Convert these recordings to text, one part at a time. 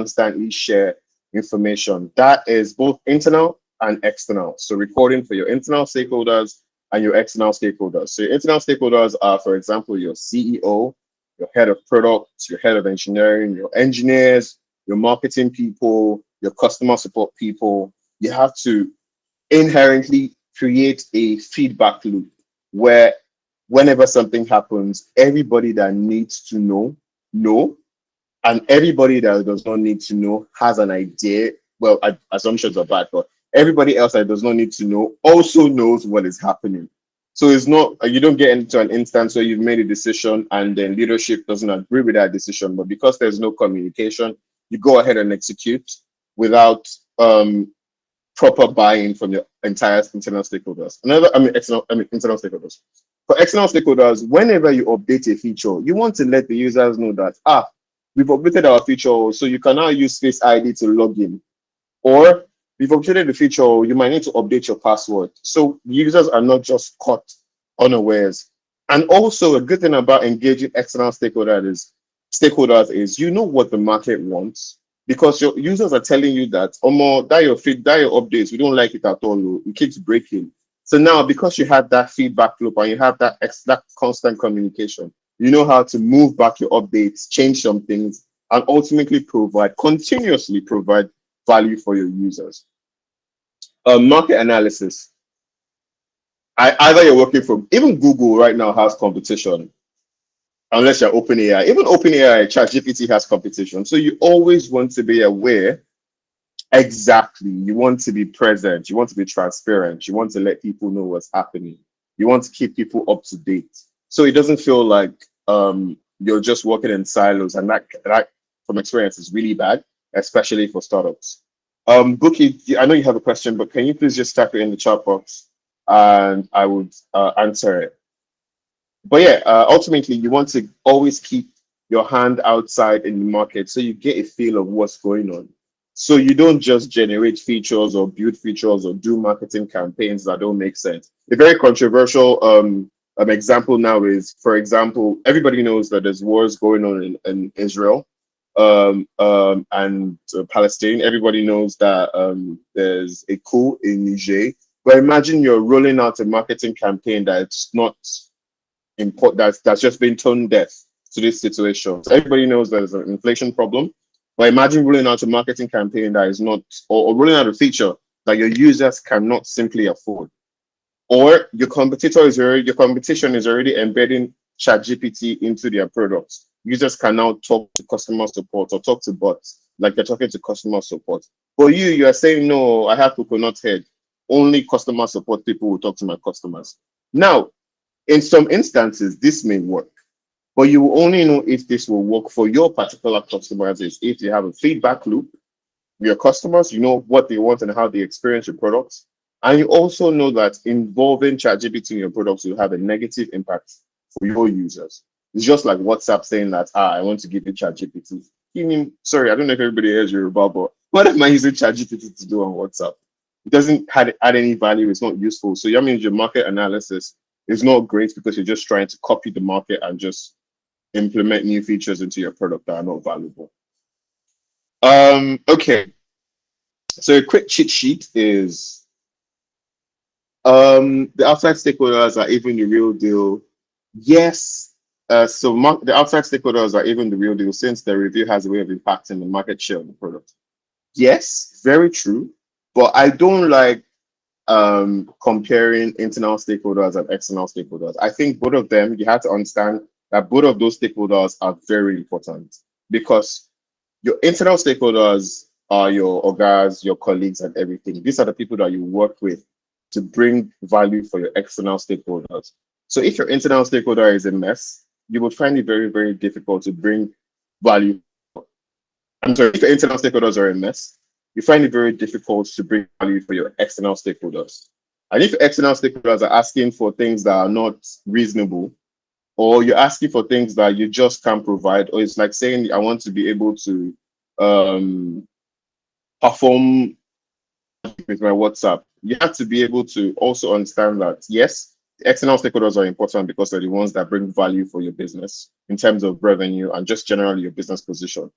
constantly share information. That is both internal and external. So recording for your internal stakeholders and your external stakeholders. So your internal stakeholders are, for example, your CEO, your head of product, your head of engineering, your engineers, your marketing people, your customer support people. You have to inherently create a feedback loop where whenever something happens, everybody that needs to know, and everybody that does not need to know has an idea. Well, assumptions are bad, but everybody else that does not need to know also knows what is happening. So it's not, you don't get into an instance where you've made a decision and then leadership doesn't agree with that decision, but because there's no communication, you go ahead and execute without proper buy-in from your entire internal stakeholders. Internal stakeholders. For external stakeholders, whenever you update a feature, you want to let the users know that, we've updated our feature, so you can now use Face ID to log in. Or we've updated the feature, you might need to update your password. So users are not just caught unawares. And also a good thing about engaging external stakeholders is you know what the market wants, because your users are telling you that, that your updates, we don't like it at all. It keeps breaking. So now, because you have that feedback loop and you have that constant communication, you know how to move back your updates, change some things, and ultimately continuously provide value for your users. Market analysis. Either you're working from, even Google right now has competition, unless you're OpenAI. Even OpenAI, ChatGPT has competition. So you always want to be aware. Exactly. You want to be present. You want to be transparent. You want to let people know what's happening. You want to keep people up to date. So it doesn't feel like you're just working in silos, and that from experience is really bad, especially for startups. Bookie, I know you have a question, but can you please just type it in the chat box and I would answer it. But yeah, ultimately, you want to always keep your hand outside in the market so you get a feel of what's going on. So you don't just generate features or build features or do marketing campaigns that don't make sense. A very controversial example now is, for example, everybody knows that there's wars going on in Israel and Palestine. Everybody knows that there's a coup in Niger. But imagine you're rolling out a marketing campaign that's not important, that's just been tone deaf to this situation. So everybody knows there's an inflation problem. But imagine rolling out a marketing campaign that is not, or rolling out a feature that your users cannot simply afford. Or your competition is already embedding ChatGPT into their products. Users can now talk to customer support or talk to bots like they're talking to customer support. But you are saying, no, I have coconut head. Only customer support people will talk to my customers. Now, in some instances, this may work, but you will only know if this will work for your particular customers is if you have a feedback loop with your customers, you know what they want and how they experience your products. And you also know that involving ChatGPT in your products will have a negative impact for your users. It's just like WhatsApp saying that, I want to give you ChatGPT. Sorry, I don't know if everybody hears Yoruba, but what am I using ChatGPT to do on WhatsApp? It doesn't add any value. It's not useful. So that means your market analysis is not great because you're just trying to copy the market and just implement new features into your product that are not valuable. Okay. So a quick cheat sheet is the outside stakeholders are even the real deal. Yes. The outside stakeholders are even the real deal since the review has a way of impacting the market share of the product. Yes, very true. But I don't like comparing internal stakeholders and external stakeholders. I think both of them, you have to understand that both of those stakeholders are very important, because your internal stakeholders are your ogas, your colleagues, and everything. These are the people that you work with to bring value for your external stakeholders. So if your internal stakeholder is a mess, you will find it very, very difficult to bring value. I'm sorry, if your internal stakeholders are a mess, you find it very difficult to bring value for your external stakeholders. And if your external stakeholders are asking for things that are not reasonable, or you're asking for things that you just can't provide, or it's like saying, I want to be able to perform with my WhatsApp, you have to be able to also understand that, yes, the external stakeholders are important because they're the ones that bring value for your business in terms of revenue and just generally your business position.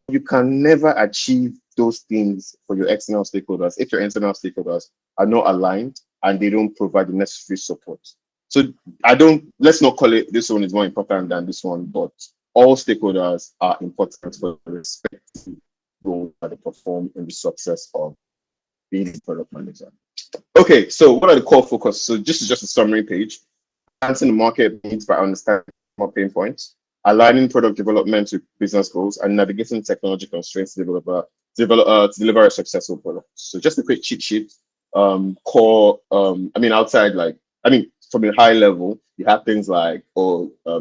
You can never achieve those things for your external stakeholders if your internal stakeholders are not aligned and they don't provide the necessary support. So let's not call it this one is more important than this one, but all stakeholders are important for the respective role that they perform in the success of being a product manager. Okay, so what are the core focus? So this is just a summary page. Answering the market needs by understanding more pain points, aligning product development with business goals, and navigating technology constraints to deliver a successful product. So just a quick cheat sheet. Core, outside, from a high level, you have things like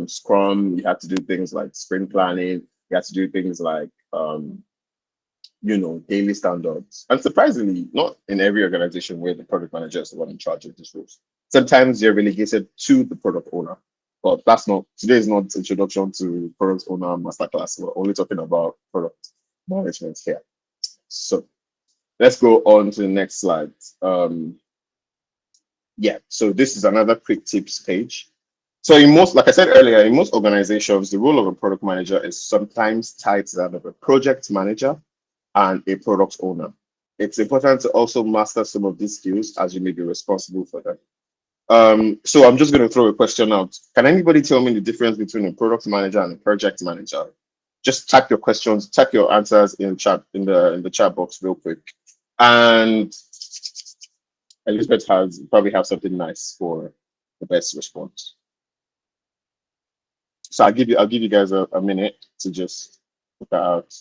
Scrum. You have to do things like sprint planning. You have to do things like daily standards. And surprisingly, not in every organization where the product manager is the one in charge of these roles. Sometimes you're relegated to the product owner. But today is not introduction to product owner masterclass. We're only talking about product management here. So let's go on to the next slide. So this is another quick tips page. So like I said earlier, in most organizations, the role of a product manager is sometimes tied to that of a project manager and a product owner. It's important to also master some of these skills as you may be responsible for them. So I'm just going to throw a question out. Can anybody tell me the difference between a product manager and a project manager? Just type your questions, type your answers in chat in the chat box real quick. And Elizabeth probably have something nice for the best response. So I'll give you guys a minute to just put that out.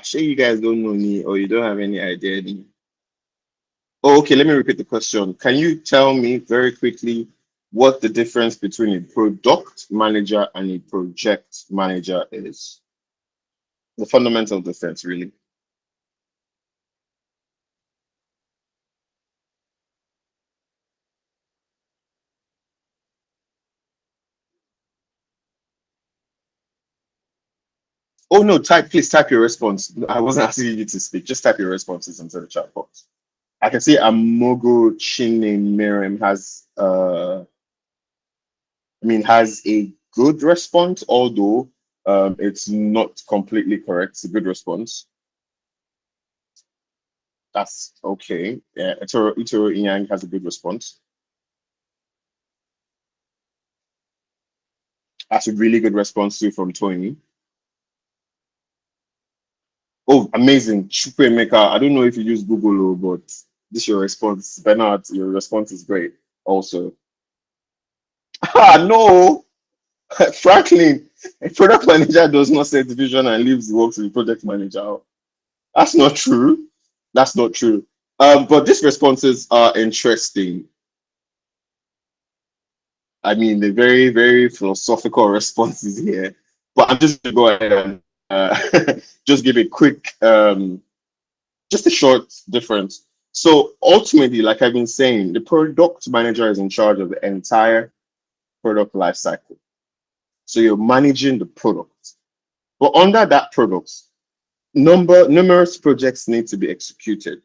Sure you guys don't know me or you don't have any idea. Oh, okay, let me repeat the question. Can you tell me very quickly what the difference between a product manager and a project manager is? The fundamental difference, really. Oh no, please type your response. I wasn't asking you to speak. Just type your responses into the chat box. I can see Amogo Chine Miriam has a good response, although it's not completely correct. It's a good response. That's okay. Yeah, Itoro Inyang has a good response. That's a really good response too from Tony. Oh, amazing. Chukwemeka. I don't know if you use Google, but this is your response. Bernard, your response is great also. No. Franklin, a product manager does not set the vision and leaves the work to the project manager. That's not true. That's not true. But these responses are interesting. I mean, the very, very philosophical responses here. But I'm just going to go ahead and just give a quick, just a short difference. So ultimately, like I've been saying, the product manager is in charge of the entire product lifecycle. So you're managing the product. But under that product, numerous projects need to be executed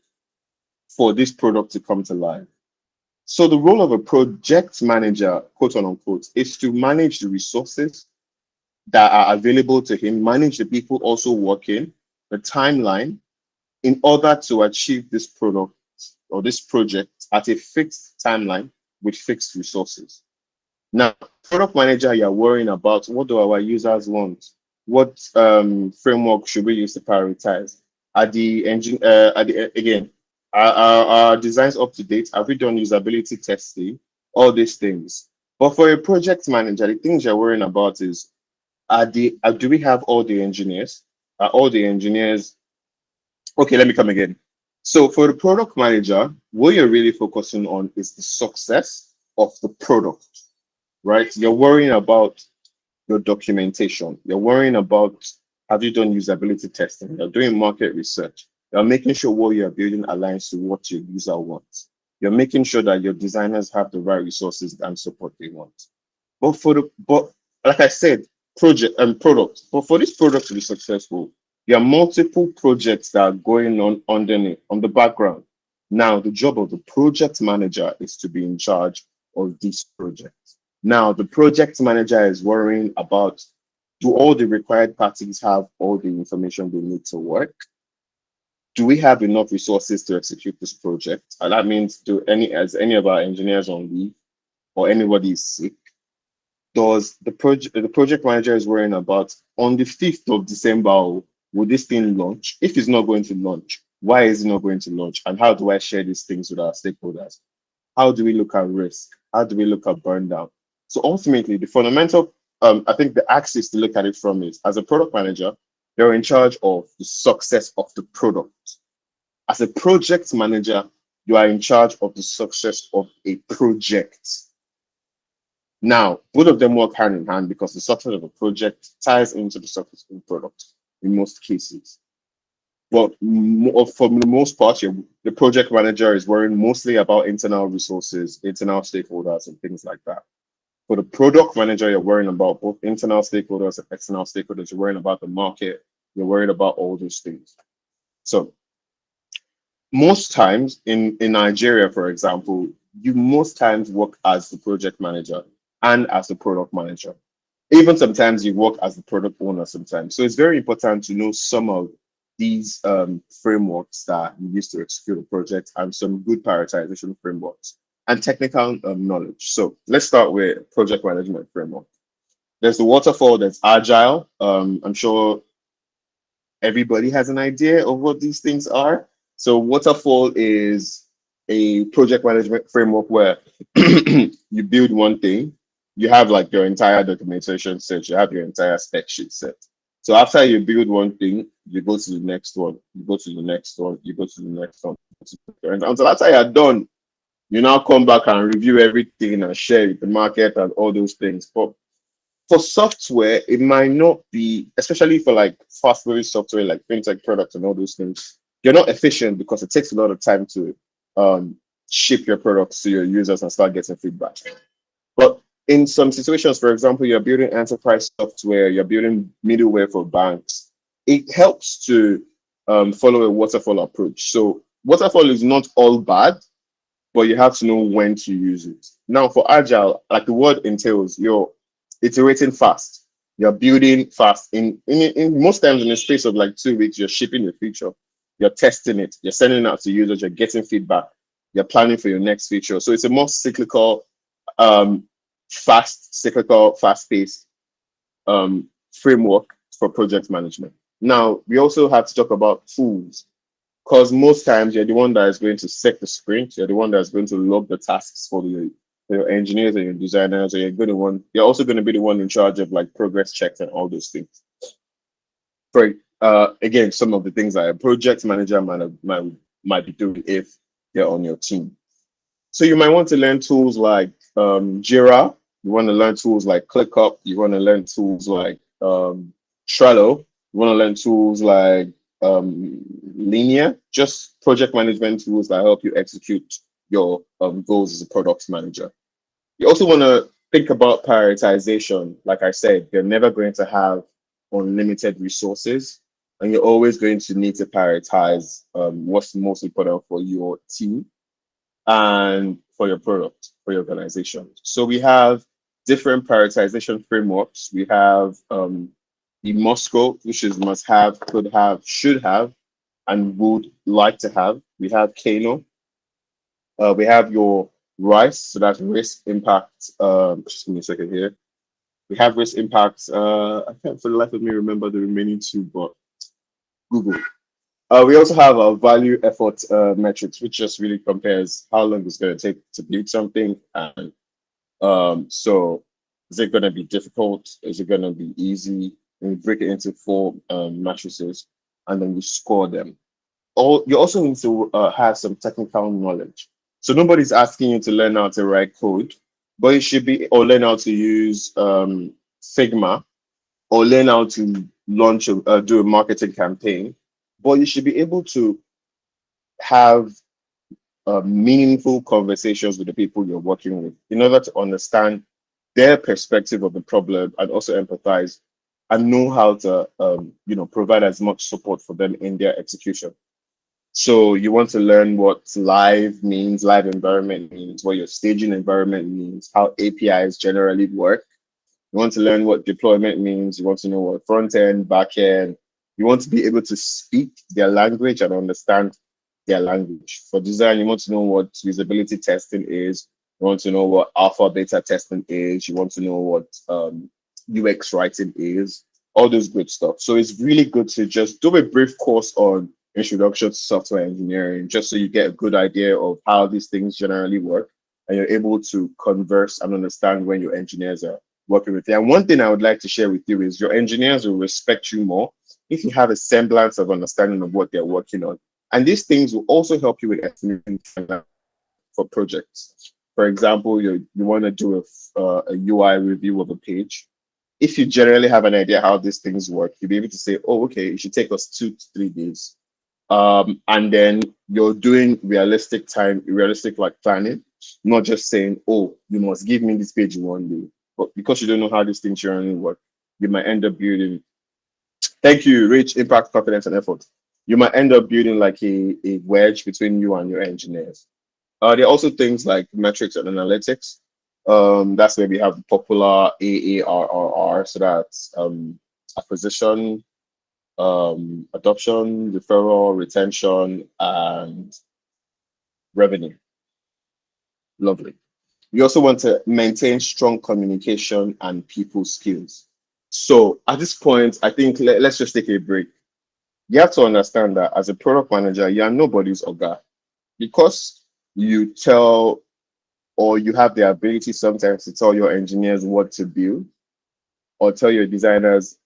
for this product to come to life. So the role of a project manager, quote unquote, is to manage the resources that are available to him, manage the people also working, the timeline, in order to achieve this product or this project at a fixed timeline with fixed resources. Now, product manager, you're worrying about what do our users want? What framework should we use to prioritize? Again, are designs up to date? Have we done usability testing? All these things. But for a project manager, the things you're worrying about is do we have all the engineers? Are all the engineers? Okay, let me come again. So for the product manager, what you're really focusing on is the success of the product, right? You're worrying about your documentation. You're worrying about have you done usability testing? You're doing market research. You're making sure what you're building aligns to what your user wants. You're making sure that your designers have the right resources and support they want. But like I said, project and product. But for this product to be successful, There are multiple projects that are going on underneath, on the background. Now, the job of the project manager is to be in charge of these projects. Now, the project manager is worrying about, do all the required parties have all the information they need to work? Do we have enough resources to execute this project? And that means, as any of our engineers on leave or anybody is sick, does the project manager is worrying about, on the 5th of December, will this thing launch? If it's not going to launch, why is it not going to launch? And how do I share these things with our stakeholders? How do we look at risk? How do we look at burn down? So ultimately, the fundamental, I think the axis to look at it from is, as a product manager, you're in charge of the success of the product. As a project manager, you are in charge of the success of a project. Now, both of them work hand in hand because the success of a project ties into the success of the product in most cases. But for the most part, the project manager is worrying mostly about internal resources, internal stakeholders, and things like that. For the product manager, you're worrying about both internal stakeholders and external stakeholders. You're worrying about the market. You're worried about all those things. So most times in Nigeria, for example, you most times work as the project manager and as the product manager. Even sometimes you work as the product owner sometimes. So it's very important to know some of these frameworks that you use to execute a project and some good prioritization frameworks and technical knowledge. So let's start with project management framework. There's the waterfall, that's agile. I'm sure everybody has an idea of what these things are. So waterfall is a project management framework where you build one thing, you have like your entire documentation set, you have your entire spec sheet set. So after you build one thing, you go to the next one, you go to the next one, you go to the next one. And until after you're done, you now come back and review everything and share with the market and all those things. But for software, it might not be, especially for like fast-moving software like fintech products and all those things, you're not efficient because it takes a lot of time to ship your products to your users and start getting feedback. But in some situations, for example, you're building enterprise software, you're building middleware for banks, it helps to follow a waterfall approach. So waterfall is not all bad, but you have to know when to use it. Now, for agile, like the word entails, you're iterating fast, you're building fast. In most times, in the space of like 2 weeks, you're shipping the feature, you're testing it, you're sending it out to users, you're getting feedback, you're planning for your next feature. So it's a more cyclical, fast-paced framework for project management. Now, we also have to talk about tools, because most times you're the one that is going to set the sprint, you're the one that is going to log the tasks for your engineers and your designers, or you're also going to be the one in charge of like progress checks and all those things. For again, some of the things that a project manager might be doing if they're on your team. So you might want to learn tools like Jira, you want to learn tools like ClickUp, you want to learn tools like Trello, you want to learn tools like Linear, just project management tools that help you execute your goals as a product manager. You also want to think about prioritization. Like I said, you're never going to have unlimited resources, and you're always going to need to prioritize what's most important for your team and for your product, for your organization. So we have different prioritization frameworks. We have the Moscow, which is must have, could have, should have, and would like to have. We have Kano. We have your RICE, so that's risk impact. Just give me a second here. We have risk impacts. I can't for the life of me remember the remaining two, but Google. We also have a value effort metrics, which just really compares how long it's going to take to build something. And so is it going to be difficult? Is it going to be easy? And we break it into 4 matrices, and then we score them. You also need to have some technical knowledge. So nobody's asking you to learn how to write code, but you should be, or learn how to use Figma, or learn how to launch do a marketing campaign. But you should be able to have meaningful conversations with the people you're working with in order to understand their perspective of the problem and also empathize and know how to provide as much support for them in their execution. So you want to learn what live means, live environment means, what your staging environment means, how APIs generally work. You want to learn what deployment means. You want to know what front end, back end. You want to be able to speak their language and understand their language. For design, you want to know what usability testing is. You want to know what alpha beta testing is. You want to know what UX writing is. All those good stuff. So it's really good to just do a brief course on introduction to software engineering, just so you get a good idea of how these things generally work, and you're able to converse and understand when your engineers are working with you. And one thing I would like to share with you is your engineers will respect you more if you have a semblance of understanding of what they're working on. And these things will also help you with estimating for projects. For example, you want to do a UI review of a page. If you generally have an idea how these things work, you'll be able to say, oh, okay, it should take us 2 to 3 days. And then you're doing realistic like planning, not just saying, oh, you must give me this page in 1 day. But because you don't know how these things generally work, you might end up building, thank you, reach impact, confidence, and effort. You might end up building like a wedge between you and your engineers. There are also things like metrics and analytics. That's where we have the popular AARRR, so that's acquisition, adoption, referral, retention, and revenue. Lovely. You also want to maintain strong communication and people skills. So at this point, I think let's just take a break. You have to understand that as a product manager, you are nobody's oga, because you tell, or you have the ability sometimes to tell your engineers what to build, or tell your designers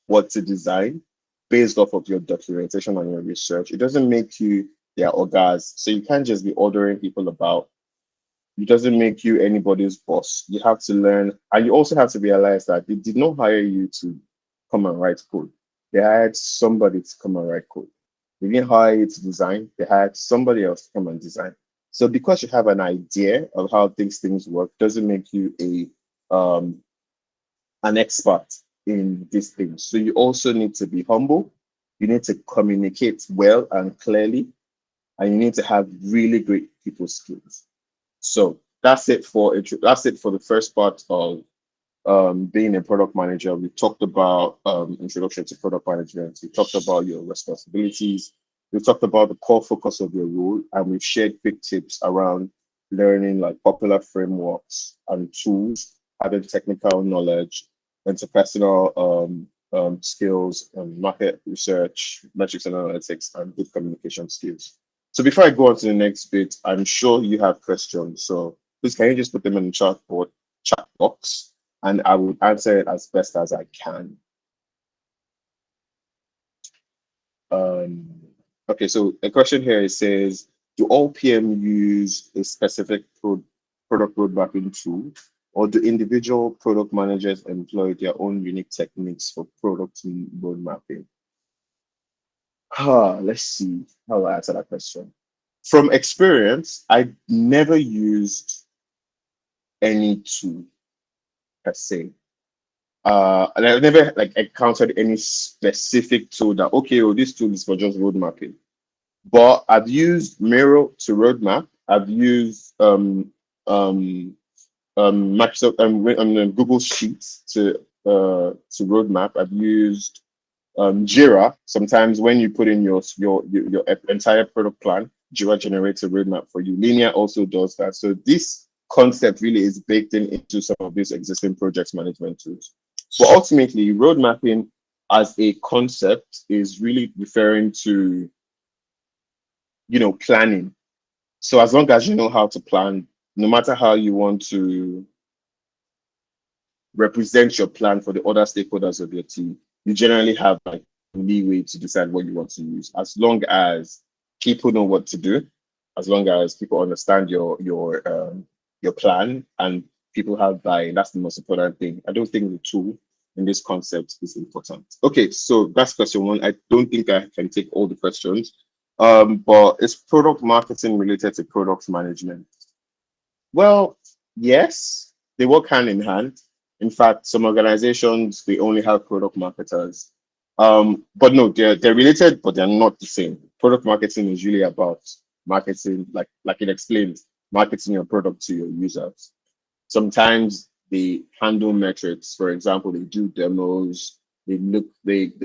what to design based off of your documentation and your research. It doesn't make you their ogas. So you can't just be ordering people about. It doesn't make you anybody's boss. You have to learn, and you also have to realize that they did not hire you to come and write code. They hired somebody to come and write code. They didn't hire you to design. They hired somebody else to come and design. So because you have an idea of how these things work, doesn't make you an expert in these things. So you also need to be humble. You need to communicate well and clearly, and you need to have really great people skills. So that's it for the first part of being a product manager. We talked about introduction to product management. We talked about your responsibilities. We talked about the core focus of your role, and we've shared quick tips around learning like popular frameworks and tools, having technical knowledge, interpersonal skills, market research, metrics and analytics, and good communication skills. So before I go on to the next bit, I'm sure you have questions. So please, can you just put them in the chat box, and I will answer it as best as I can. Okay, so a question here, it says, do all PM use a specific product road mapping tool, or do individual product managers employ their own unique techniques for product road mapping? Let's see how I answer that question. From experience, I never used any tool per se. And I've never like encountered any specific tool that, okay, oh, this tool is for just road mapping. But I've used Miro to roadmap. I've used Microsoft Google Sheets to roadmap. I've used Jira. Sometimes when you put in your entire product plan, Jira generates a roadmap for you. Linear also does that. So this concept really is baked into some of these existing project management tools. But ultimately, road mapping as a concept is really referring to, planning. So as long as you know how to plan, no matter how you want to represent your plan for the other stakeholders of your team, you generally have like leeway to decide what you want to use, as long as people know what to do, as long as people understand your plan and people have buy-in. That's the most important thing. I don't think the tool in this concept is important. Okay, so that's question one. I don't think I can take all the questions. But is product marketing related to product management? Well, yes, they work hand in hand. In fact, some organizations they only have product marketers. But no, they're related, but they're not the same. Product marketing is really about marketing, like it explains, marketing your product to your users. Sometimes they handle metrics. For example, they do demos, they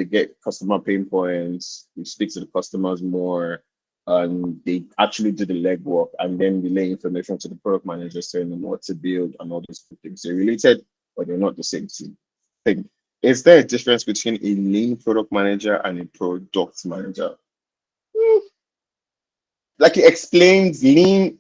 get customer pain points, they speak to the customers more, and they actually do the legwork and then relay information to the product managers telling them what to build and all those good things. They're related, but they're not the same thing. Is there a difference between a lean product manager and a product manager? Like it explains, a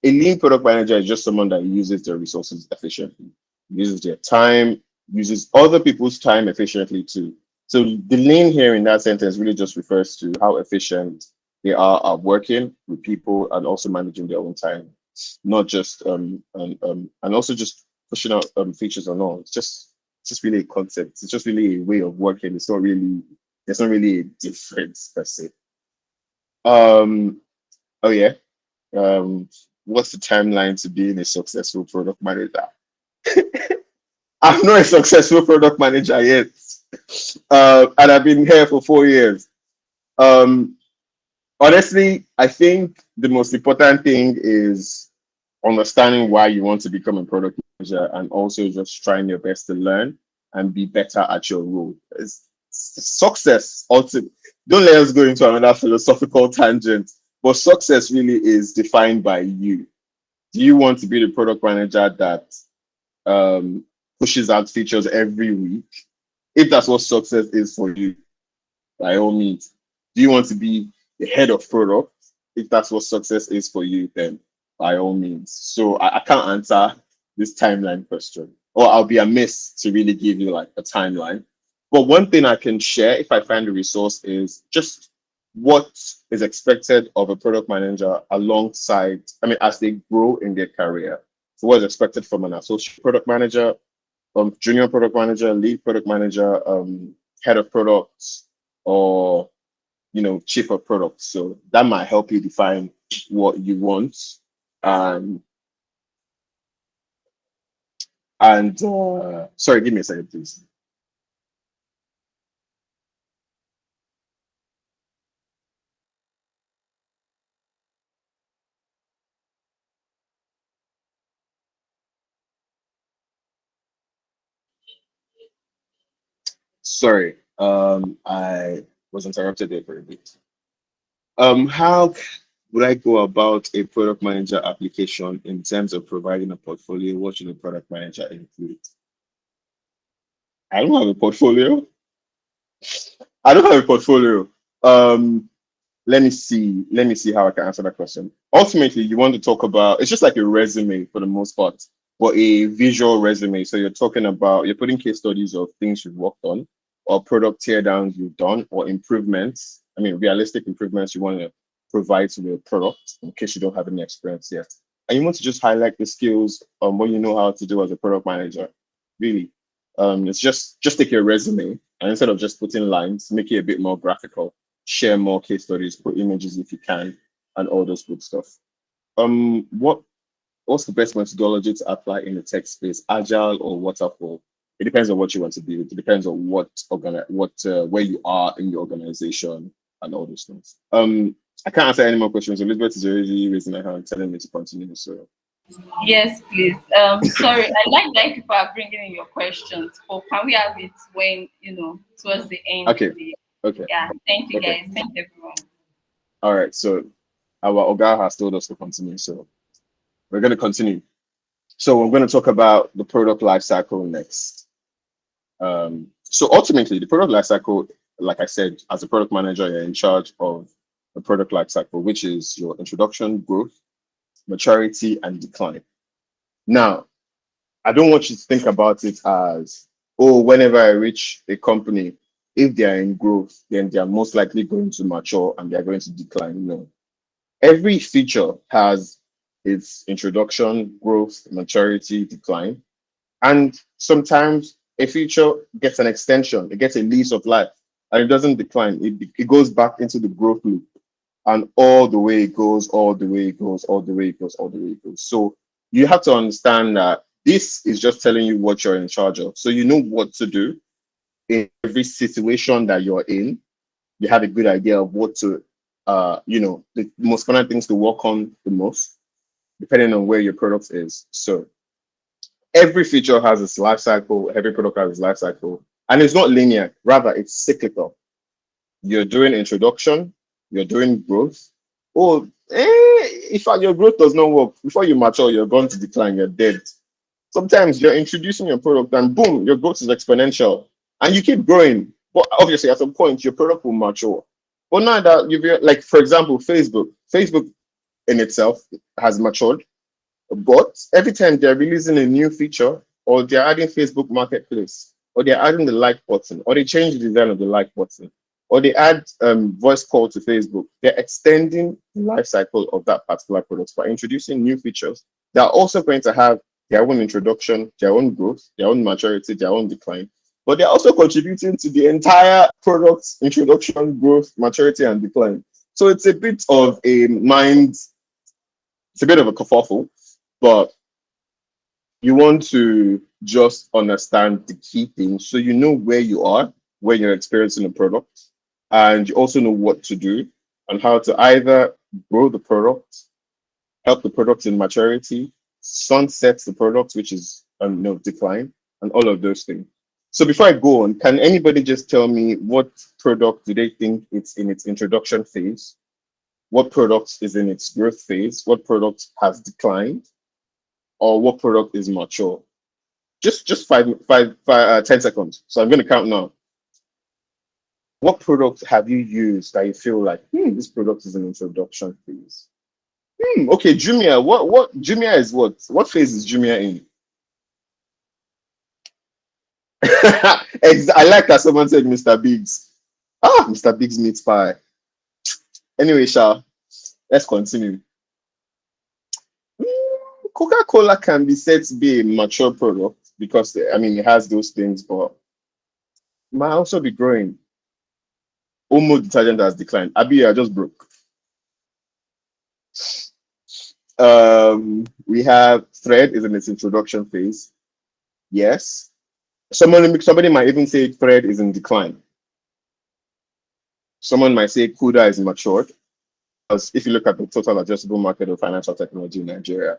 lean product manager is just someone that uses their resources efficiently, uses their time, uses other people's time efficiently too. So the lean here in that sentence really just refers to how efficient they are at working with people and also managing their own time, not just and also just pushing out features and all. It's just really a concept. It's just really a way of working. There's not really a difference per se. Um, oh yeah. What's the timeline to being a successful product manager? I'm not a successful product manager yet, and I've been here for 4 years. Um, Honestly, I think the most important thing is understanding why you want to become a product manager and also just trying your best to learn and be better at your role. Success also, don't let us go into another philosophical tangent, but success really is defined by you. Do you want to be the product manager that um, pushes out features every week? If that's what success is for you, by all means. Do you want to be the head of product? If that's what success is for you, then by all means. So I can't answer this timeline question, or I'll be amiss to really give you like a timeline. But one thing I can share if I find the resource is just what is expected of a product manager alongside, I mean, as they grow in their career. So what is expected from an associate product manager, junior product manager, lead product manager, head of products, or chief of products. So that might help you define what you want. Um, and sorry, give me a second, please. Sorry, I was interrupted there for a bit. How would I go about a product manager application in terms of providing a portfolio? What should a product manager include? I don't have a portfolio. I don't have a portfolio. Um, let me see how I can answer that question. Ultimately, you want to talk about, it's just like a resume for the most part, but a visual resume. So you're putting case studies of things you've worked on, or product teardowns you've done, or improvements. I mean, realistic improvements you want to provide to the product in case you don't have any experience yet. And you want to just highlight the skills on what you know how to do as a product manager. Really. It's just take your resume and instead of just putting lines, make it a bit more graphical, share more case studies, put images if you can, and all those good stuff. What's the best methodology to apply in the tech space, agile or waterfall? It depends on what you want to do. It depends on where you are in your organization and all those things. I can't answer any more questions. Elizabeth is already raising her hand, telling me to continue. So Yes, please. Sorry, I like that people are bringing in your questions, but can we have it when towards the end okay, of the? okay, Yeah. Thank you, okay. guys. Thank you, everyone. All right. So our Oga has told us to continue. So we're going to continue. So we're going to talk about the product lifecycle next. So ultimately, the product lifecycle, like I said, as a product manager, you're in charge of the product lifecycle, which is your introduction, growth, maturity, and decline. Now, I don't want you to think about it as, oh, whenever I reach a company, if they are in growth, then they are most likely going to mature and they are going to decline. No, every feature has its introduction, growth, maturity, decline. And sometimes a feature gets an extension, it gets a lease of life, and it doesn't decline. It goes back into the growth loop. And all the way it goes, all the way it goes, all the way it goes, all the way it goes. So you have to understand that This is just telling you what you're in charge of. So you know what to do in every situation that you're in. You have a good idea of what to, the most common things to work on the most, depending on where your product is. So every feature has its life cycle, every product has its life cycle, and it's not linear, rather, it's cyclical. You're doing introduction, you're doing growth. Oh, if your growth does not work, before you mature, you're going to decline, you're dead. Sometimes you're introducing your product and boom, your growth is exponential and you keep growing. But obviously, at some point, your product will mature. But now that like, for example, Facebook in itself has matured, but every time they're releasing a new feature or they're adding Facebook Marketplace or they're adding the like button or they change the design of the like button or they add voice call to Facebook, they're extending the life cycle of that particular product by introducing new features. They're also going to have their own introduction, their own growth, their own maturity, their own decline. But they're also contributing to the entire product's introduction, growth, maturity, and decline. So it's a bit of a mind, it's a bit of a kerfuffle, but you want to just understand the key things so you know where you are when you're experiencing a product, and you also know what to do and how to either grow the product, help the product in maturity, sunset the product, which is decline, and all of those things. So before I go on, can anybody just tell me what product do they think it's in its introduction phase? What product is in its growth phase? What product has declined? Or what product is mature? Just 10 seconds. So I'm going to count now. What product have you used that you feel like this product is an introduction phase? Okay, Jumia. What Jumia is what? What phase is Jumia in? I like that someone said Mr. Biggs. Ah, Mr. Biggs meat pie. Anyway, Sha, let's continue. Coca-Cola can be said to be a mature product because I mean it has those things, but might also be growing. Omo detergent has declined. Abi, I just broke. We have Thread is in its introduction phase. Yes. Somebody might even say Thread is in decline. Someone might say Kuda is matured. Because if you look at the total addressable market of financial technology in Nigeria,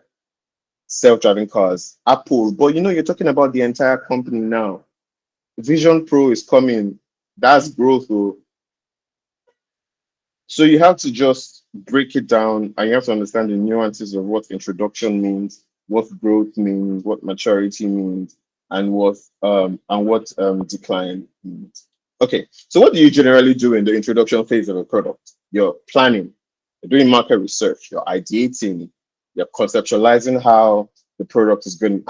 self-driving cars, Apple, but you're talking about the entire company now. Vision Pro is coming. That's growth, though. So you have to just break it down and you have to understand the nuances of what introduction means, what growth means, what maturity means, and what decline means. Okay, so what do you generally do in the introduction phase of a product? You're planning, you're doing market research, you're ideating, you're conceptualizing how the product is going.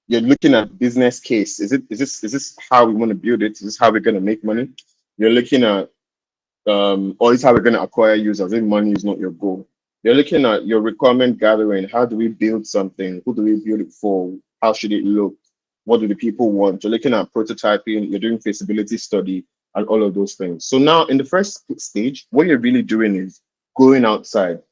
You're looking at business case. Is this how we want to build it? Is this how we're going to make money? You're looking at or is how we're going to acquire users if money is not your goal. You're looking at your requirement gathering. How do we build something? Who do we build it for? How should it look? What do the people want? You're looking at prototyping. You're doing feasibility study and all of those things. So now in the first stage, what you're really doing is going outside,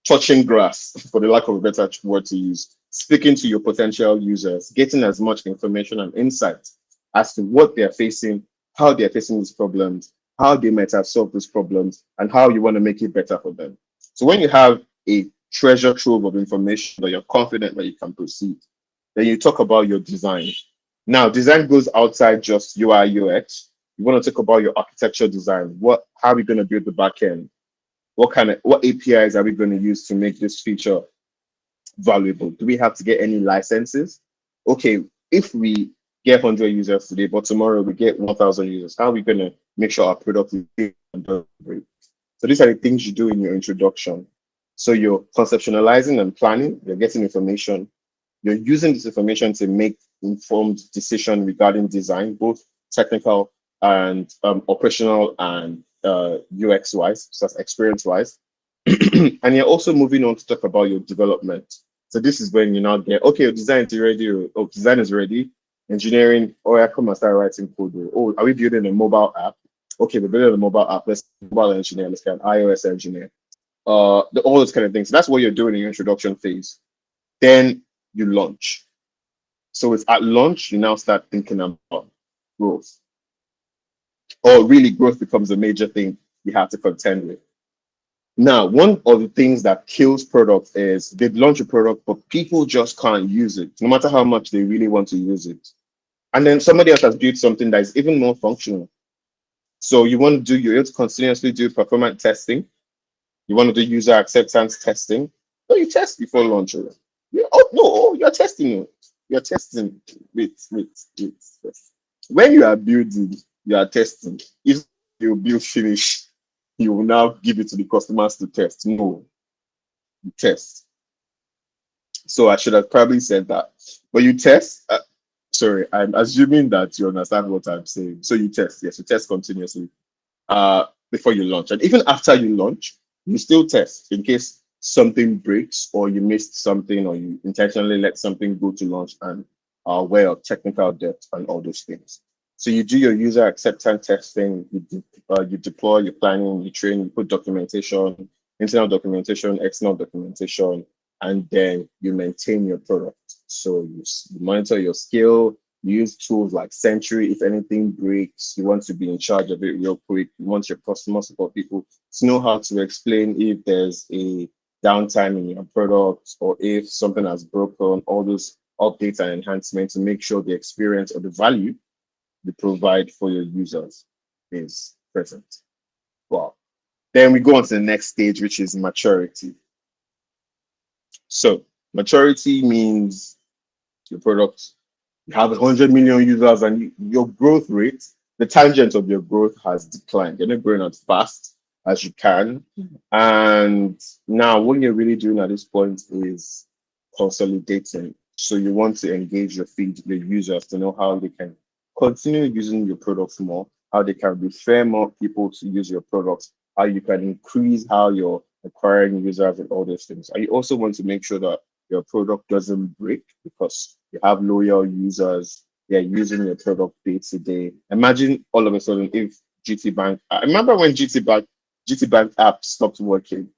touching grass, for the lack of a better word to use, speaking to your potential users, getting as much information and insight as to what they're facing, how they're facing these problems, how they might have solved these problems, and how you want to make it better for them. So when you have a treasure trove of information that you're confident that you can proceed, then you talk about your design. Now, design goes outside just UI UX. You want to talk about your architecture design. How are we going to build the back end? What APIs are we going to use to make this feature valuable? Do we have to get any licenses? Okay, if we get 100 users today, but tomorrow we get 1,000 users, how are we going to make sure our product is great? So these are the things you do in your introduction. So you're conceptualizing and planning, you're getting information, you're using this information to make informed decision regarding design, both technical and operational and UX wise, so that's experience wise. And you're also moving on to talk about your development. So this is when you now get, okay, your design is ready, or design is ready. Engineering, oh, I come and start writing code. Oh, are we building a mobile app? Okay, we're building a mobile app. Let's mobile engineer, let's get an iOS engineer. All those kind of things. So that's what you're doing in your introduction phase. Then you launch. So it's at launch, you now start thinking about growth. Or really, growth becomes a major thing you have to contend with. Now, one of the things that kills products is they launch a product, but people just can't use it, no matter how much they really want to use it. And then somebody else has built something that is even more functional. So you have to continuously do performance testing. You want to do user acceptance testing. So you test before launch. Oh no, you're testing it. You're testing. Wait. When you are building, you are testing. If you build finish, you will now give it to the customers to test. No, you test. So I should have probably said that. But you test. Sorry, I'm assuming that you understand what I'm saying. So you test. Yes, you test continuously before you launch. And even after you launch, you still test in case something breaks or you missed something or you intentionally let something go to launch and are aware of technical debt and all those things. So you do your user acceptance testing, you deploy, you planning, you train, you put documentation, internal documentation, external documentation, and then you maintain your product. So you monitor your skill, you use tools like Sentry. If anything breaks, you want to be in charge of it real quick. You want your customer support people to know how to explain if there's a downtime in your product or if something has broken, all those updates and enhancements to make sure the experience or the value you provide for your users is present. Wow. Then we go on to the next stage, which is maturity. So maturity means your product, you have 100 million users and your growth rate, the tangent of your growth has declined. You're not growing as fast as you can. And now what you're really doing at this point is consolidating. So you want to engage your users to know how they can continue using your products more, how they can refer more people to use your products, how you can increase how you're acquiring users and all those things. And you also want to make sure that your product doesn't break because you have loyal users, they're using your product day to day. Imagine all of a sudden if GT Bank, I remember when GT Bank app stopped working.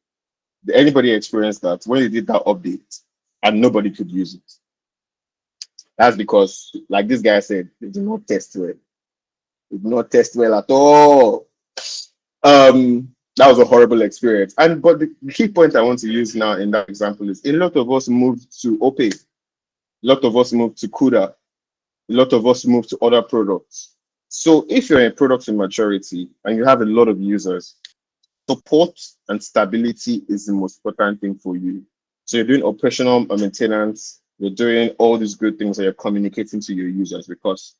Did anybody experience that when they did that update and nobody could use it? That's because, like this guy said, they did not test well. They did not test well at all. That was a horrible experience. And but the key point I want to use now in that example is a lot of us moved to OPay, a lot of us moved to CUDA, a lot of us moved to other products. So if you're in product in maturity and you have a lot of users, support and stability is the most important thing for you. So you're doing operational maintenance, you're doing all these good things and you're communicating to your users because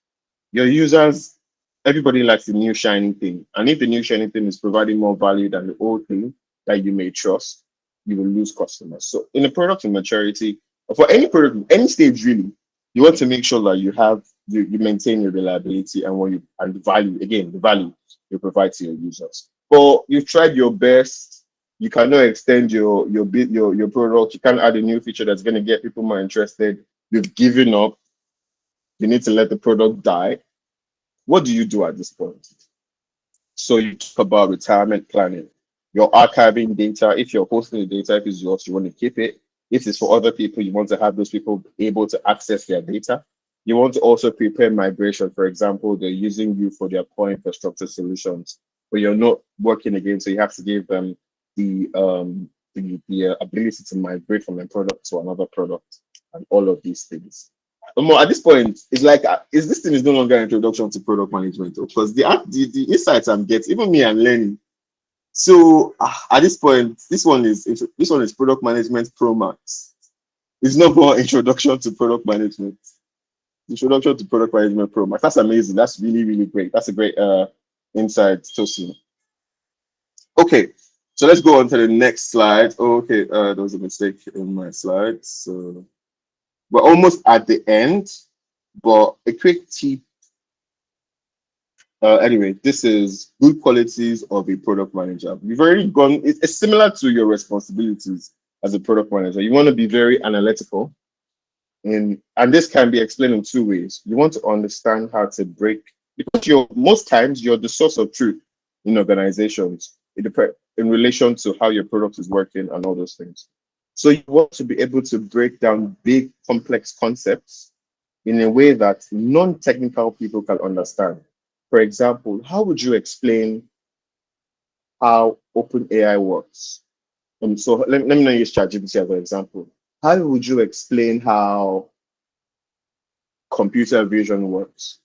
your users, everybody likes the new shiny thing. And if the new shiny thing is providing more value than the old thing that you may trust, you will lose customers. So in a product in maturity, for any product, any stage really, you want to make sure that you maintain your reliability and the value, again, the value you provide to your users. But you've tried your best, you cannot extend your product, you can't add a new feature that's going to get people more interested, you've given up, you need to let the product die. What do you do at this point? So you talk about retirement planning. You're archiving data. If you're hosting the data, if it's yours, you want to keep it. If it's for other people, you want to have those people able to access their data. You want to also prepare migration. For example, they're using you for their core infrastructure solutions, but you're not working again, so you have to give them the ability to migrate from a product to another product and all of these things. At this point, it's like is this thing is no longer an introduction to product management because the insights I'm getting, even me, I'm learning. So at this point, this one is product management pro max. It's not more introduction to product management. Introduction to product management pro max. That's amazing. That's really really great. That's a great insight, Tosin. Okay, so let's go on to the next slide. Okay, there was a mistake in my slide. So we're almost at the end, but a quick tip. Anyway, this is good qualities of a product manager. We've already gone, it's similar to your responsibilities as a product manager. You want to be very analytical, and this can be explained in two ways. You want to understand how to break, because most times you're the source of truth in organizations in relation to how your product is working and all those things. So you want to be able to break down big, complex concepts in a way that non-technical people can understand. For example, how would you explain how OpenAI works? So let me not use ChatGPT as an example. How would you explain how computer vision works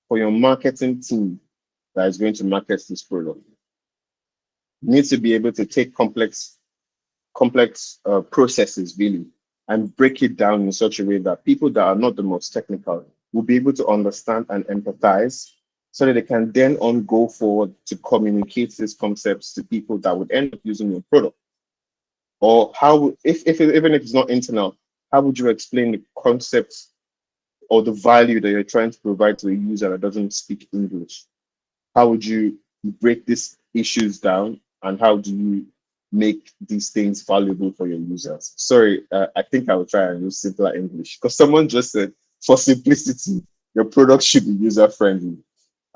for your marketing team that is going to market this product? You need to be able to take complex processes really and break it down in such a way that people that are not the most technical will be able to understand and empathize so that they can then on go forward to communicate these concepts to people that would end up using your product. Or how, if even if it's not internal, how would you explain the concepts or the value that you're trying to provide to a user that doesn't speak English? How would you break these issues down, and how do you make these things valuable for your users? Sorry, I think I will try and use simpler English because someone just said, for simplicity, your product should be user friendly.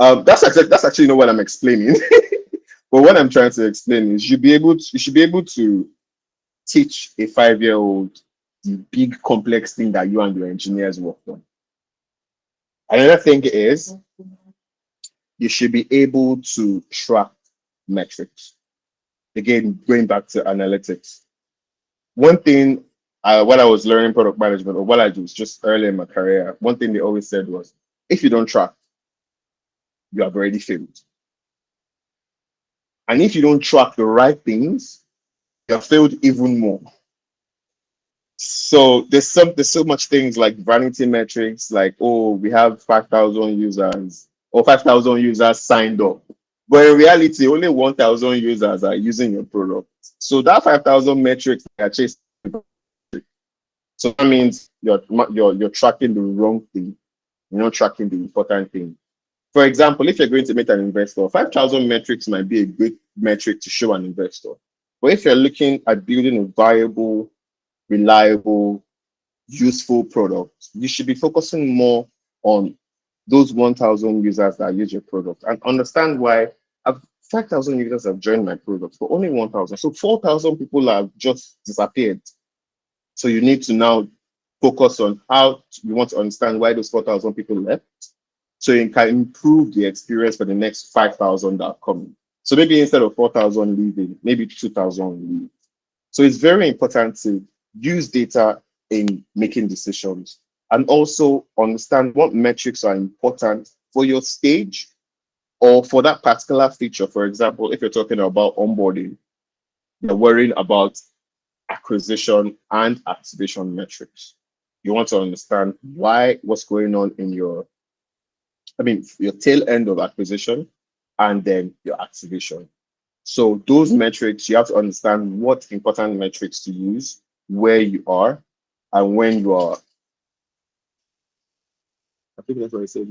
That's actually not what I'm explaining. But what I'm trying to explain is you should be able to teach a 5-year-old the big complex thing that you and your engineers worked on. Another thing is you should be able to track metrics. Again, going back to analytics. One thing, when I was learning product management, or what I do just early in my career, one thing they always said was, if you don't track, you have already failed. And if you don't track the right things, you have failed even more. So there's so much things like vanity metrics, like, oh, we have 5,000 users or 5,000 users signed up. But in reality, only 1,000 users are using your product. So that 5,000 metrics are chasing. So that means you're tracking the wrong thing. You're not tracking the important thing. For example, if you're going to meet an investor, 5,000 metrics might be a good metric to show an investor. But if you're looking at building a viable, reliable, useful product, you should be focusing more on those 1,000 users that use your product and understand why 5,000 users have joined my product, but only 1,000. So 4,000 people have just disappeared. So you need to now focus on how you want to understand why those 4,000 people left, so you can improve the experience for the next 5,000 that are coming. So maybe instead of 4,000 leaving, maybe 2,000 leave. So it's very important to use data in making decisions and also understand what metrics are important for your stage or for that particular feature. For example, if you're talking about onboarding, you're worrying about acquisition and activation metrics. You want to understand what's going on in your tail end of acquisition and then your activation. So those metrics, you have to understand what important metrics to use, where you are, and when you are. I think that's what I said.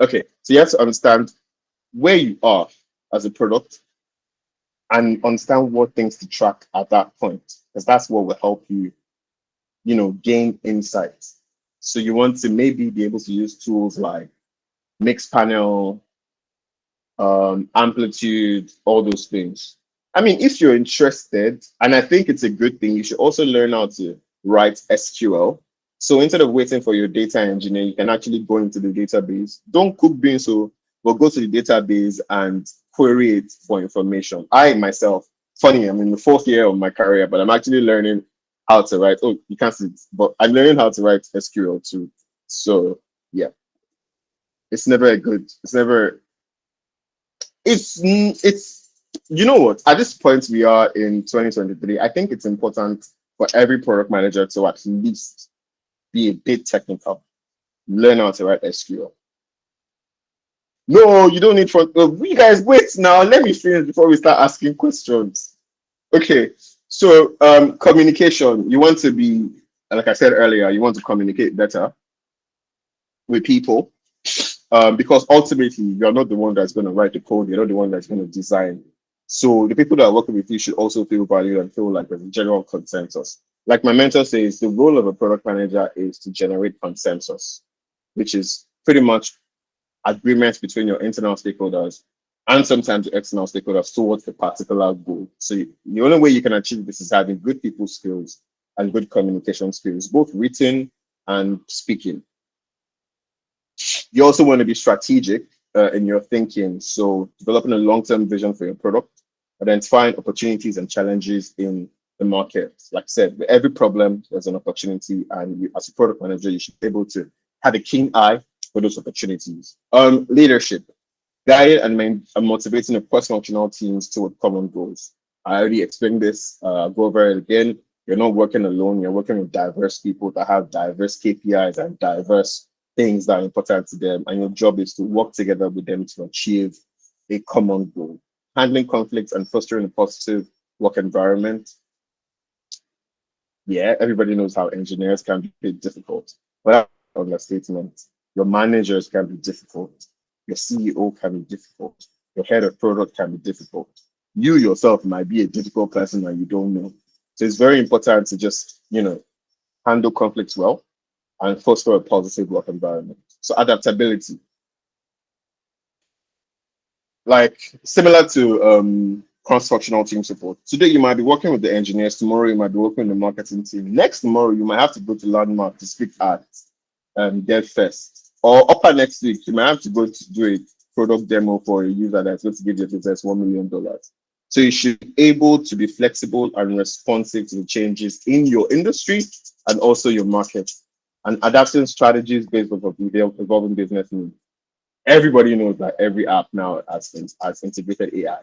Okay, so you have to understand where you are as a product and understand what things to track at that point, because that's what will help you, gain insights. So you want to maybe be able to use tools like Mixpanel, amplitude, all those things. I mean, if you're interested, and I think it's a good thing, you should also learn how to write SQL. So instead of waiting for your data engineer, you can actually go into the database. Don't cook beans, but go to the database and query it for information. I myself, funny, I'm in the 4th year of my career, but I'm actually learning how to write. Oh, you can't see it, but I'm learning how to write SQL too. So yeah, it's you know what, at this point we are in 2023, I think it's important for every product manager to at least be a bit technical, learn how to write SQL. No, you don't need front. You guys, wait now, let me finish before we start asking questions. Okay, so communication, you want to be, like I said earlier, you want to communicate better with people, because ultimately you're not the one that's going to write the code, you're not the one that's going to design. So the people that are working with you should also feel valued and feel like there's a general consensus. Like my mentor says, the role of a product manager is to generate consensus, which is pretty much agreement between your internal stakeholders and sometimes the external stakeholders towards the particular goal. So the only way you can achieve this is having good people skills and good communication skills, both written and speaking. You also want to be strategic in your thinking. So developing a long-term vision for your product, identifying opportunities and challenges in the market. Like I said, with every problem, there's an opportunity, and you, as a product manager, you should be able to have a keen eye for those opportunities. Leadership, guiding and motivating the cross-functional teams toward common goals. I already explained this. Go over it again. You're not working alone. You're working with diverse people that have diverse KPIs and diverse things that are important to them. And your job is to work together with them to achieve a common goal. Handling conflicts and fostering a positive work environment. Yeah, everybody knows how engineers can be difficult. But that's an understatement. Your managers can be difficult. Your CEO can be difficult. Your head of product can be difficult. You yourself might be a difficult person and you don't know. So it's very important to just, handle conflicts well and foster a positive work environment. So adaptability, like similar to cross-functional team support. Today you might be working with the engineers, tomorrow you might be working with the marketing team. Next tomorrow you might have to go to Landmark to speak at Dev Fest. Or upper next week, you might have to go to do a product demo for a user that's going to give your business $1 million. So you should be able to be flexible and responsive to the changes in your industry and also your market, and adapting strategies based on evolving business needs. Everybody knows that every app now has integrated AI,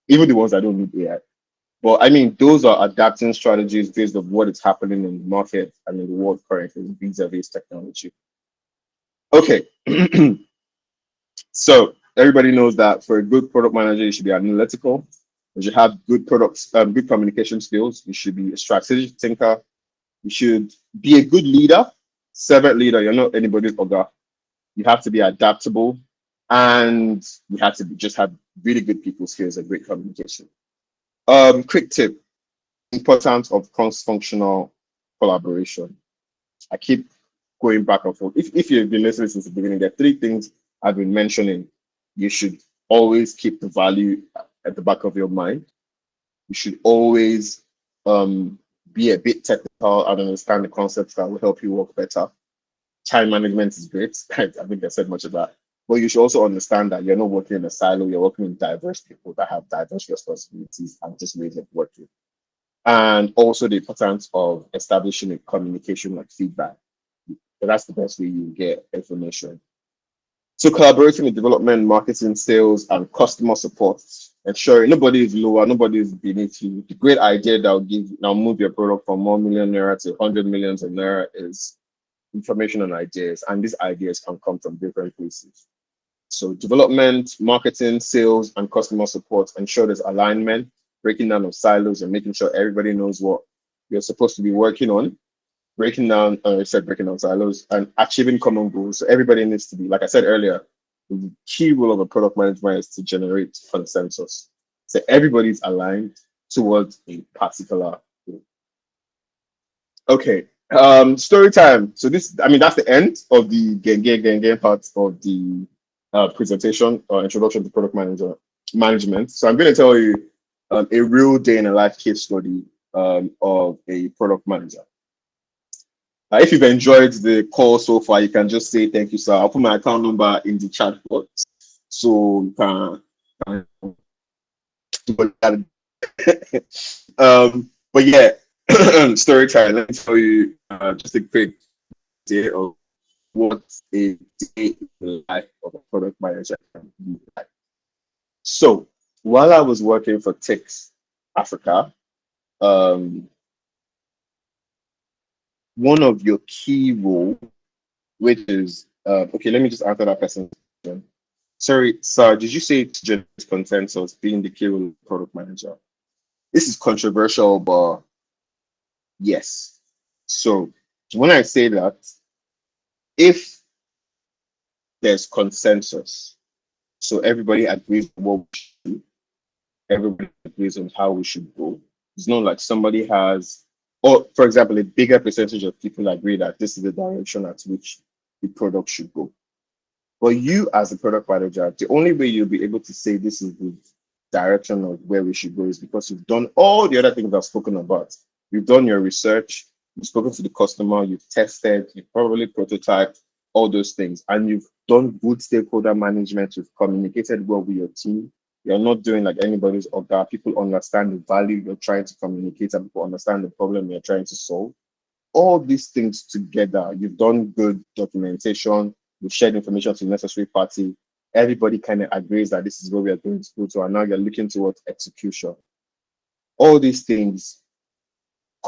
even the ones that don't need AI. But I mean, those are adapting strategies based on what is happening in the market and in the world currently vis-a-vis technology. Okay, so everybody knows that for a good product manager, you should be analytical. You should have good products, good communication skills. You should be a strategic thinker. You should be a good leader, servant leader. You're not anybody's ogre. You have to be adaptable, and you have to just have really good people skills and great communication. Quick tip: importance of cross-functional collaboration. I keep going back and forth. If you've been listening since the beginning, there are three things I've been mentioning. You should always keep the value at the back of your mind. You should always be a bit technical and understand the concepts that will help you work better. Time management is great. I think I said much of that. But you should also understand that you're not working in a silo, you're working with diverse people that have diverse responsibilities and just ways of working. And also the importance of establishing a communication like feedback. So that's the best way you get information. So collaborating with development, marketing, sales, and customer support. Ensuring nobody is lower, nobody is beneath you. The great idea that will move your product from 1 million naira to 100 millions of naira is information and ideas. And these ideas can come from different places. So development, marketing, sales, and customer support ensure there's alignment, breaking down of silos and making sure everybody knows what you're supposed to be working on, breaking down, breaking down silos and achieving common goals. So everybody needs to be, like I said earlier, the key role of a product manager is to generate consensus. So everybody's aligned towards a particular goal. Okay, story time. So this, I mean, that's the end of the game part of the presentation or introduction to product management. So I'm going to tell you a real day in a life case study of a product manager. If you've enjoyed the call so far, you can just say thank you, sir. I'll put my account number in the chat box so you can but yeah, story time. Let me tell you just a quick day of what a day in the life of a product manager can be like. So while I was working for Tix Africa, one of your key roles, which is okay, let me just answer that question. Sorry, sir, did you say to generate consensus being the key role of product manager? This is controversial, but yes. So when I say that, if there's consensus, so everybody agrees on what we should do, everybody agrees on how we should go. It's not like somebody has, or for example, a bigger percentage of people agree that this is the direction at which the product should go. But you as a product manager, the only way you'll be able to say this is the direction of where we should go is because you've done all the other things I've spoken about. You've done your research, you've spoken to the customer, you've tested, you've probably prototyped all those things, and you've done good stakeholder management, you've communicated well with your team. You're not doing like anybody's order. People understand the value you're trying to communicate and people understand the problem you're trying to solve. All these things together, you've done good documentation, you've shared information to the necessary party. Everybody kind of agrees that this is where we are going to go to, and now you're looking towards execution. All these things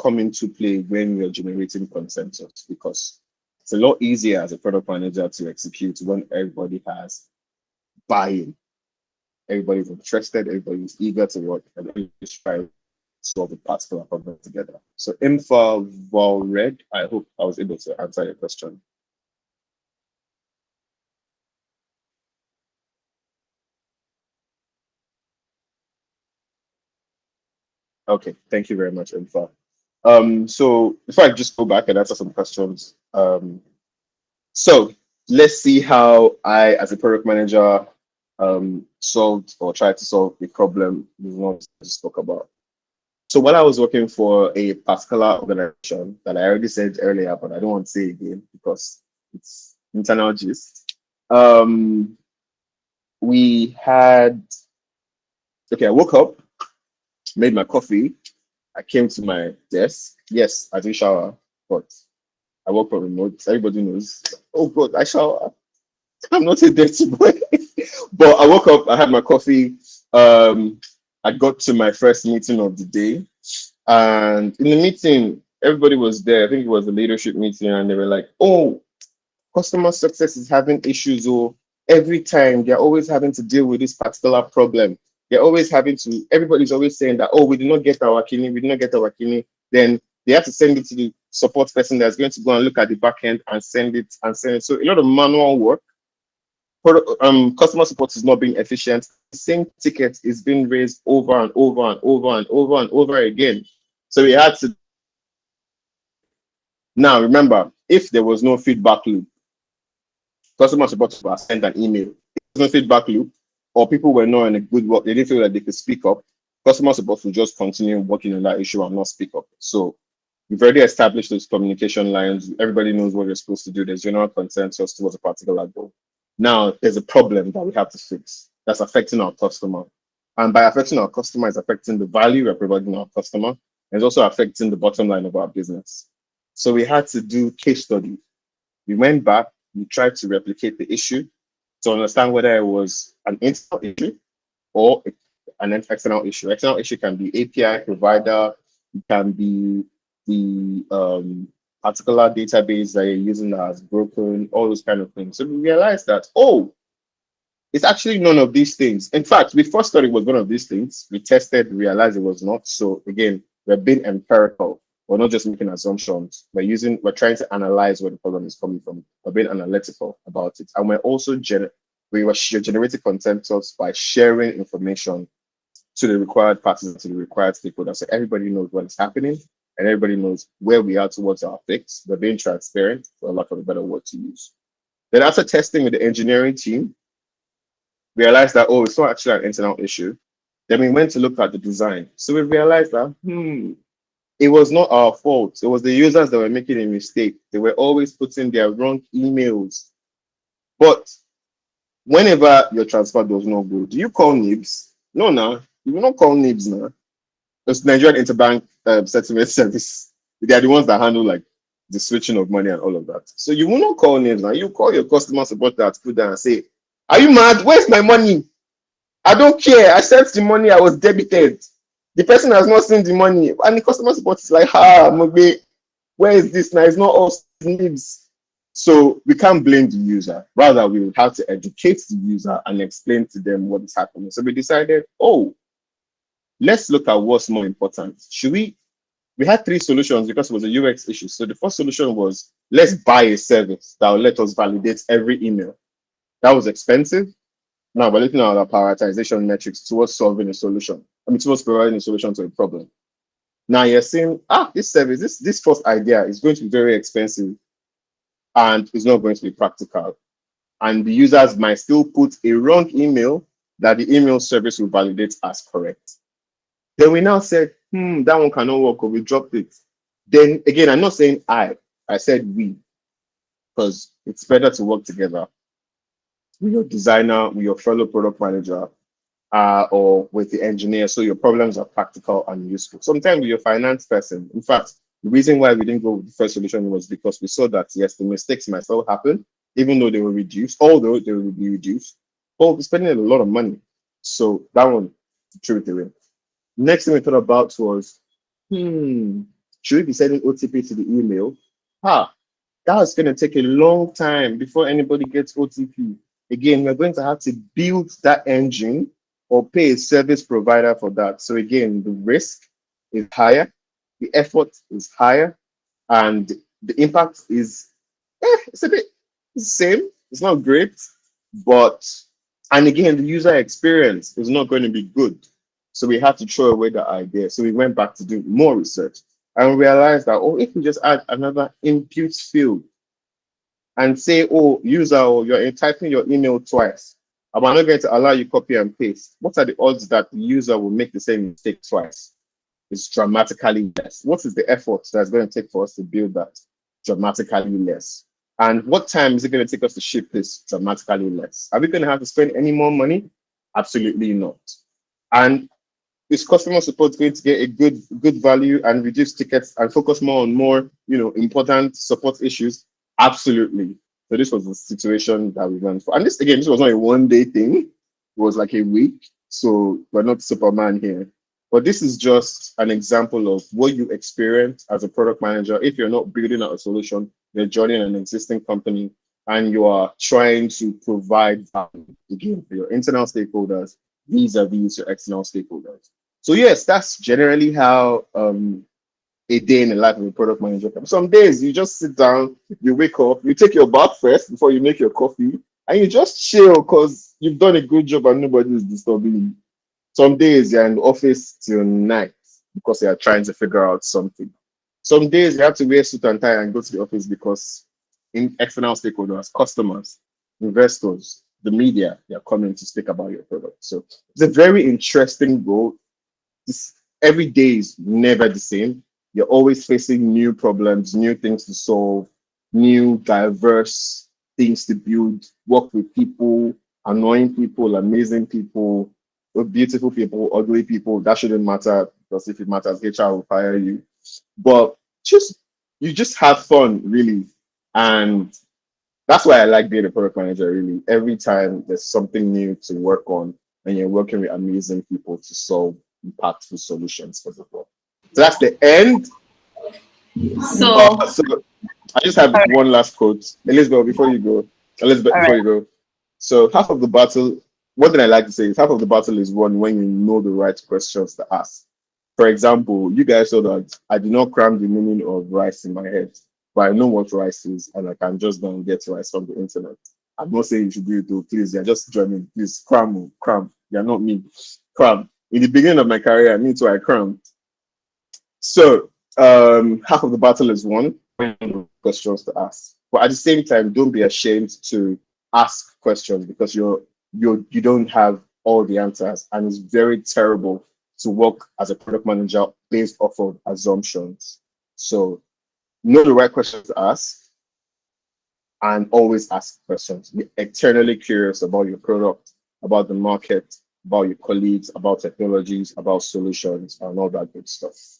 come into play when you're generating consensus because it's a lot easier as a product manager to execute when everybody has buy-in. Everybody's interested, everybody's eager to work, and everybody's trying to solve a particular problem together. So info red, I hope I was able to answer your question. Okay, thank you very much, info. So if I just go back and answer some questions. So let's see how I, as a product manager, solved or tried to solve the problem we want to spoke about. So while I was working for a particular organization that I already said earlier, but I don't want to say again because it's internal gist. We had, okay, I woke up, made my coffee, I came to my desk. Yes, I do shower, but I work from remote. Everybody knows. Oh God, I shower. I'm not a dirty boy. But I woke up, I had my coffee. I got to my first meeting of the day. And in the meeting, everybody was there. I think it was a leadership meeting, and they were like, oh, customer success is having issues, or every time they're always having to deal with this particular problem. They're always having to, everybody's always saying that, oh, we did not get our kidney, we did not get our kidney. Then they have to send it to the support person that's going to go and look at the back end and send it and send it. So a lot of manual work. Customer support is not being efficient. The same ticket is being raised over and over and over and over and over again. So we had to. Now remember, if there was no feedback loop, customer support would send an email. If there's no feedback loop, or people were not in a good work, they didn't feel like they could speak up. Customer support would just continue working on that issue and not speak up. So we've already established those communication lines. Everybody knows what you're supposed to do. There's general consensus towards a particular goal. Now there's a problem that we have to fix that's affecting our customer. And by affecting our customer, it's affecting the value we're providing our customer. And it's also affecting the bottom line of our business. So we had to do case study. We went back, we tried to replicate the issue to understand whether it was an internal issue or an external issue. External issue can be API provider, it can be the particular database that you're using that has broken, all those kind of things. So we realized that, oh, it's actually none of these things. In fact, we first thought it was one of these things. We tested, realized it was not. So again, we're being empirical. We're not just making assumptions. We're trying to analyze where the problem is coming from. We're being analytical about it. And we're also generating consensus by sharing information to the required parties, to the required stakeholders. So everybody knows what is happening and everybody knows where we are towards our fix. We're being transparent, for lack of a better word to use. Then after testing with the engineering team, we realized that, oh, it's not actually an internal issue. Then we went to look at the design. So we realized that, it was not our fault. It was the users that were making a mistake. They were always putting their wrong emails. But whenever your transfer does not go, do you call NIBS? No, you will not call NIBS now. It's Nigerian Interbank Settlement Service. They are the ones that handle like the switching of money and all of that. So you will not call NIBS now. You call your customer support that put down and say, are you mad? Where's my money? I don't care. I sent the money. I was debited. The person has not seen the money. And the customer support is like, Mogbe, where is this now? It's not us, NIBS. So we can't blame the user. Rather, we would have to educate the user and explain to them what is happening. So we decided, oh, let's look at what's more important. We had three solutions because it was a UX issue. So the first solution was, let's buy a service that will let us validate every email. That was expensive. Now we're looking at our prioritization metrics towards solving a solution. Towards providing a solution to a problem. Now you're saying, this service, this first idea is going to be very expensive and it's not going to be practical. and the users might still put a wrong email that the email service will validate as correct. Then we now said, that one cannot work, or we dropped it. Then again, I'm not saying I said we, because it's better to work together with your designer, with your fellow product manager, or with the engineer, so your problems are practical and useful. Sometimes with your finance person. In fact, the reason why we didn't go with the first solution was because we saw that yes, the mistakes might still happen, even though they were reduced, although they will be reduced, but we'll be spending a lot of money. So that one threw it away. Next thing we thought about was, should we be sending OTP to the email? That's going to take a long time before anybody gets OTP. Again, we're going to have to build that engine or pay a service provider for that. So again, the risk is higher, the effort is higher, and the impact is it's a bit the same. It's not great, but and again, the user experience is not going to be good. So we had to throw away the idea. So we went back to do more research and realized that if we just add another input field and say, user, you're typing your email twice, I'm not going to allow you copy and paste. What are the odds that the user will make the same mistake twice? It's dramatically less. What is the effort that's going to take for us to build that? Dramatically less. And what time is it going to take us to ship this? Dramatically less. Are we going to have to spend any more money? Absolutely not. And is customer support going to get a good value and reduce tickets and focus more on more important support issues? Absolutely. So this was the situation that we went for. And this was not a one-day thing. It was like a week. So we're not Superman here. But this is just an example of what you experience as a product manager. If you're not building out a solution, you're joining an existing company and you are trying to provide value again for your internal stakeholders vis-a-vis your external stakeholders. So yes, that's generally how a day in the life of a product manager. Some days you just sit down, you wake up, you take your bath first before you make your coffee, and you just chill because you've done a good job and nobody is disturbing you. Some days you're in the office till night because you are trying to figure out something. Some days you have to wear suit and tie and go to the office because in external stakeholders, customers, investors, the media, they are coming to speak about your product. So it's a very interesting role. Every day is never the same. You're always facing new problems, new things to solve, new diverse things to build, work with people, annoying people, amazing people, beautiful people, ugly people. That shouldn't matter because if it matters, HR will fire you. But you just have fun, really. And that's why I like being a product manager, really. Every time there's something new to work on and you're working with amazing people to solve impactful solutions for the world. So that's the end. So, So I just have all right, one last quote. Elizabeth, before you go. Elizabeth, all before right. you go. So half of the battle, one thing I like to say is half of the battle is won when you know the right questions to ask. For example, you guys saw that I did not cram the meaning of rice in my head, but I know what rice is and I can just go and get rice from the internet. I'm not saying you should do it though, please. You're just joining. Please cram. You're not me. Cram. In the beginning of my career, me too, I crammed. So half of the battle is won when you know questions to ask. But at the same time, don't be ashamed to ask questions because you don't have all the answers, and it's very terrible to work as a product manager based off of assumptions. So know the right questions to ask and always ask questions. Be eternally curious about your product, about the market, about your colleagues, about technologies, about solutions, and all that good stuff.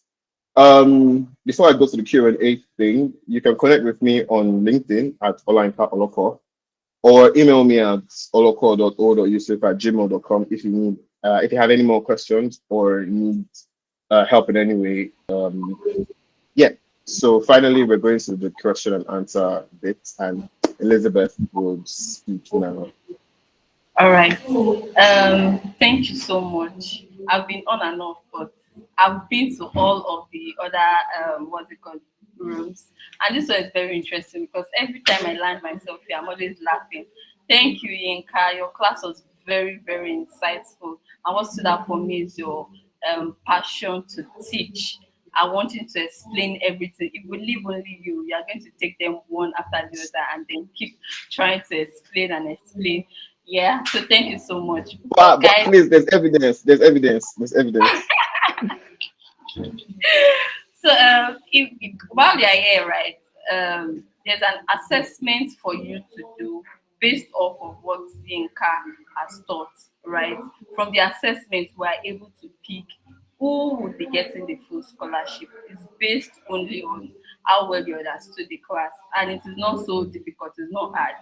Before I go to the Q&A thing, you can connect with me on LinkedIn at Olayinka Oloko or email me at oloko.o.yusuf@gmail.com if you have any more questions or need help in any way. Yeah. So finally, we're going to the question and answer bit, and Elizabeth will speak now. All right. Thank you so much. I've been on and off, but I've been to all of the other what's it called rooms, and this one is very interesting because every time I land myself here, I'm always laughing. Thank you, Yinka. Your class was very, very insightful. And what stood out for me is your passion to teach. I want you to explain everything. If we leave only you are going to take them one after the other and then keep trying to explain and explain. Yeah. So thank you so much. But But guys, at least there's evidence. There's evidence. There's evidence. so while you're here, right, there's an assessment for you to do based off of what Yinka has taught, right? From the assessment, we are able to pick who would be getting the full scholarship. It's based only on how well you understood the class, and it is not so difficult. It's not hard.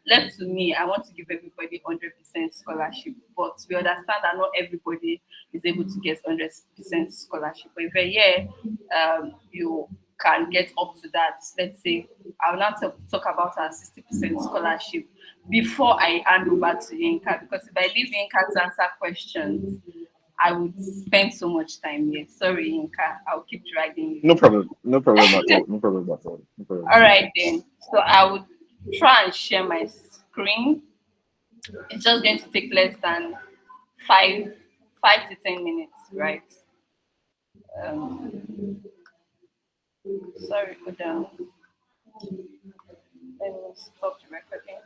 Left to me, I want to give everybody 100% scholarship, but we understand that not everybody is able to get 100% scholarship. But if a year you can get up to that, let's say, I'll now talk about our 60% scholarship before I hand over to Yinka, because if I leave Yinka to answer questions, I would spend so much time here. Sorry, Yinka, I'll keep dragging you. No problem. No problem at all. No problem at all. No problem All at all. right then. So I would try and share my screen. It's just going to take less than five 5 to 10 minutes, right? Um, sorry, hold on. Let me stop the recording.